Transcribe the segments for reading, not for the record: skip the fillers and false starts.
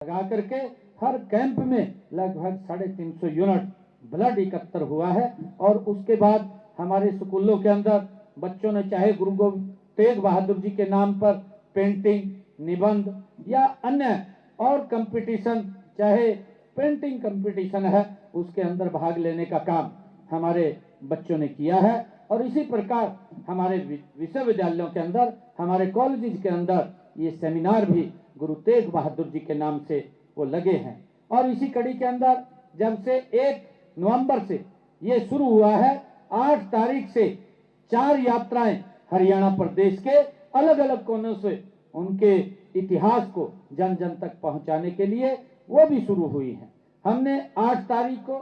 लगा करके हर कैंप में लगभग 350 यूनिट ब्लड एकत्र हुआ है। और उसके बाद हमारे स्कूलों के अंदर बच्चों ने चाहे गुरु गोविंद तेग बहादुर जी के नाम पर पेंटिंग, निबंध या अन्य और कंपटीशन, चाहे पेंटिंग कंपटीशन है, उसके अंदर भाग लेने का काम हमारे बच्चों ने किया है। और इसी प्रकार हमारे विश्वविद्यालयों के अंदर, हमारे कॉलेज के अंदर ये सेमिनार भी गुरु तेग बहादुर जी के नाम से वो लगे हैं। और इसी कड़ी के अंदर जब से 1 नवंबर से ये शुरू हुआ है, 8 तारीख से 4 यात्राएं हरियाणा प्रदेश के अलग अलग कोनों से उनके इतिहास को जन जन तक पहुंचाने के लिए वो भी शुरू हुई है। हमने 8 तारीख को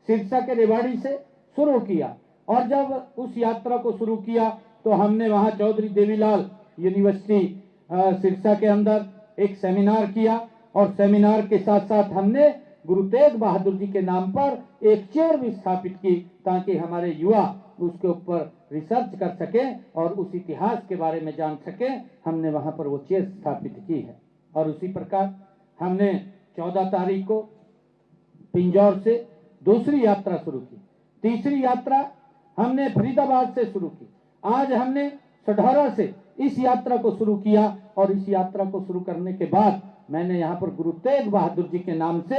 सिरसा के रेवाड़ी से शुरू किया, और जब उस यात्रा को शुरू किया तो हमने वहां चौधरी देवीलाल यूनिवर्सिटी सिरसा के अंदर एक सेमिनार किया। और सेमिनार के साथ साथ हमने गुरु तेग बहादुर जी के नाम पर एक चेयर भी स्थापित की, ताकि हमारे युवा उसके ऊपर रिसर्च कर सकें और उस इतिहास के बारे में जान सकें। हमने वहां पर वो चेयर स्थापित की है। और उसी प्रकार हमने 14 तारीख को पिंजौर से दूसरी यात्रा शुरू की। तीसरी यात्रा हमने फरीदाबाद से शुरू की। आज हमने सढौरा से इस यात्रा को शुरू किया। और इस यात्रा को शुरू करने के बाद मैंने यहाँ पर गुरु तेग बहादुर जी के नाम से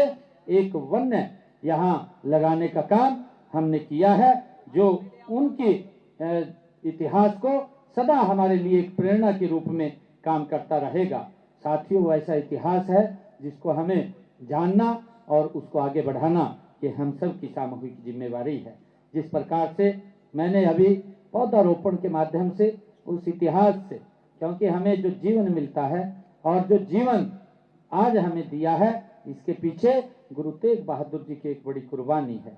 एक वन्य यहाँ लगाने का काम हमने किया है, जो उनके इतिहास को सदा हमारे लिए एक प्रेरणा के रूप में काम करता रहेगा। साथियों, वैसा इतिहास है जिसको हमें जानना और उसको आगे बढ़ाना ये हम सब की सामूहिक जिम्मेवारी है। जिस प्रकार से मैंने अभी पौधारोपण के माध्यम से उस इतिहास से, क्योंकि हमें जो जीवन मिलता है और जो जीवन आज हमें दिया है, इसके पीछे गुरु तेग बहादुर जी की एक बड़ी कुर्बानी है।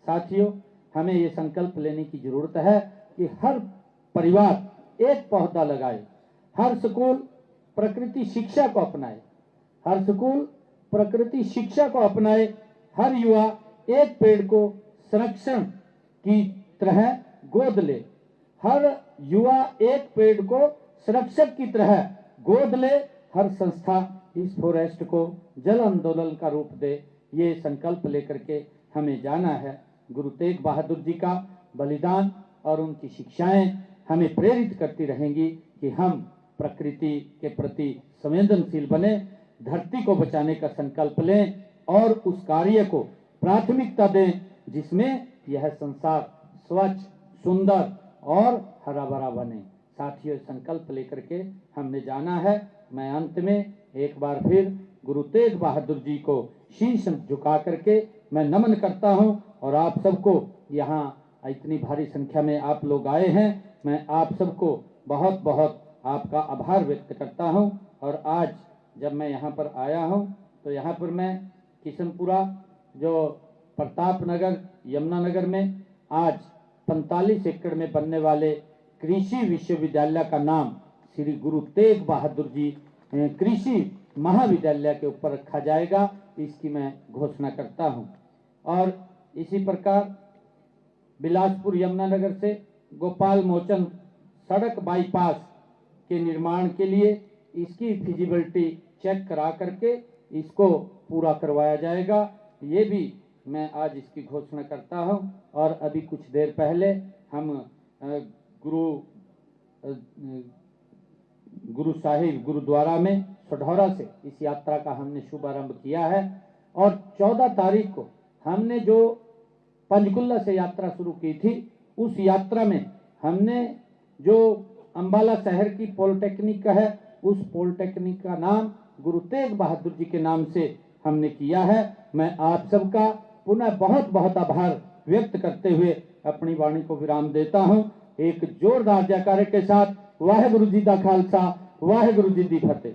साथियों, हमें ये संकल्प लेने की जरूरत है कि हर परिवार एक पौधा लगाए, हर स्कूल प्रकृति शिक्षा को अपनाए, हर स्कूल प्रकृति शिक्षा को अपनाए, हर युवा एक पेड़ को संरक्षण की तरह गोद ले, हर युवा एक पेड़ को संरक्षक की तरह गोद ले, हर संस्था इस फॉरेस्ट को जल आंदोलन का रूप दे। ये संकल्प लेकर के हमें जाना है। गुरु तेग बहादुर जी का बलिदान और उनकी शिक्षाएं हमें प्रेरित करती रहेंगी कि हम प्रकृति के प्रति संवेदनशील बने, धरती को बचाने का संकल्प लें और उस कार्य को प्राथमिकता दें जिसमें यह संसार स्वच्छ, सुंदर और हरा भरा बने। साथियों, संकल्प लेकर के हमने जाना है। मैं अंत में एक बार फिर गुरु तेग बहादुर जी को शीश झुका करके मैं नमन करता हूं। और आप सबको, यहाँ इतनी भारी संख्या में आप लोग आए हैं, मैं आप सबको बहुत बहुत आपका आभार व्यक्त करता हूं। और आज जब मैं यहाँ पर आया हूं तो यहाँ पर मैं किशनपुरा, जो प्रताप नगर यमुनानगर में आज 45 एकड़ में बनने वाले कृषि विश्वविद्यालय का नाम श्री गुरु तेग बहादुर जी कृषि महाविद्यालय के ऊपर रखा जाएगा, इसकी मैं घोषणा करता हूं। और इसी प्रकार बिलासपुर यमुनानगर से गोपाल मोचन सड़क बाईपास के निर्माण के लिए इसकी फिजिबिलिटी चेक करा करके इसको पूरा करवाया जाएगा। ये भी मैं आज इसकी घोषणा करता हूं। और अभी कुछ देर पहले हम गुरु साहिब गुरुद्वारा में सढौरा से इस यात्रा का हमने शुभारंभ किया है। और 14 तारीख को हमने जो पंचकुला से यात्रा शुरू की थी, उस यात्रा में हमने जो अंबाला शहर की पॉलिटेक्निक है, उस पॉलिटेक्निक का नाम गुरु तेग बहादुर जी के नाम से हमने किया है। मैं आप सबका पुनः बहुत बहुत आभार व्यक्त करते हुए अपनी वाणी को विराम देता हूं। एक जोरदार जयकारे के साथ वाहेगुरु जी दा खालसा, वाहेगुरु जी दी फतेह।